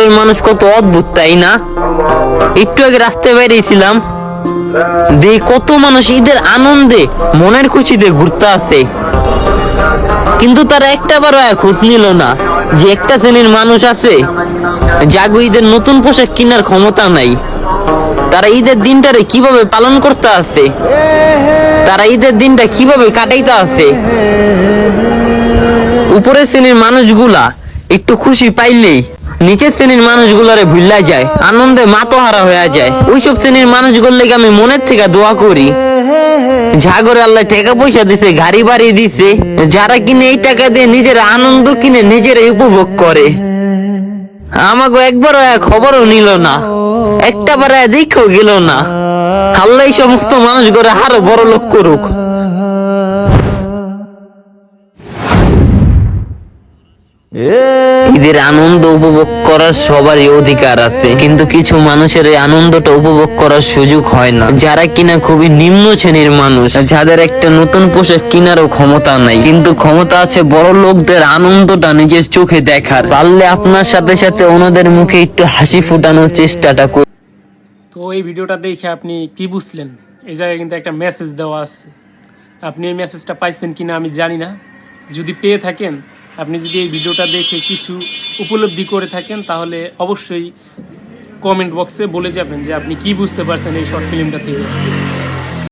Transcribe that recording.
আসলে মানুষ কত অদ্ভুত, তাই না? একটু আগে রাস্তায় বেরিয়েছিলাম, কত মানুষ ঈদের আনন্দে মনের খুশিতে ঘুরতে আছে, কিন্তু তারা একটা বারও খোঁজ নিল না যে একটা শ্রেণীর মানুষ আছে যাগো ঈদের নতুন পোশাক কেনার ক্ষমতা নাই। তারা ঈদের দিনটারে কিভাবে পালন করতে আছে, তারা ঈদের দিনটা কিভাবে কাটাইতে আছে। উপরের শ্রেণীর মানুষগুলা একটু খুশি পাইলেই নিচের শ্রেণীর মানুষগুলারে ভুলা যায়, আনন্দে মাতোহারা হয়ে যায়। ওইসব শ্রেণীর মানুষগুলোর লেগে আমি মনের থেকে দোয়া করি, ঝাগরে আল্লাহ টাকা পয়সা দিছে, গাড়ি বাড়ি দিছে, যারা কিনে এই টাকা দিয়ে নিজের আনন্দ কিনে নিজেরাই উপভোগ করে। আমাকে একবারও খবরও নিল না, একটা বার দেখেও গেল না। আল্লাহ এই সমস্ত মানুষ করে আরো বড় লোক করুক। ঈদের আনন্দ উপভোগ করার সবারই অধিকার আছে, কিন্তু কিছু মানুষের এই আনন্দটা উপভোগ করার সুযোগ হয় না, যারা কিনা খুবই নিম্ন শ্রেণীর মানুষ, যাদের একটা নতুন পোশাক কেনারও ক্ষমতা নাই, কিন্তু ক্ষমতা আছে বড় লোকদের আনন্দটা নিজের চোখে দেখার। পারলে আপনার সাথে সাথে ওনাদের মুখে একটু হাসি ফোটানোর চেষ্টাটা করুন। তো এই ভিডিওটা দেখে আপনি কি বুঝলেন? এই জায়গায় কিন্তু একটা মেসেজ দেওয়া আছে, আপনি এই মেসেজটা পাইছেন কিনা আমি জানি না। যদি পেয়ে থাকেন, আপনি যদি এই ভিডিওটা দেখে কিছু উপলব্ধি করে থাকেন, তাহলে অবশ্যই কমেন্ট বক্সে বলে যাবেন যে আপনি কি বুঝতে পারছেন এই শর্ট ফিল্মটা থেকে।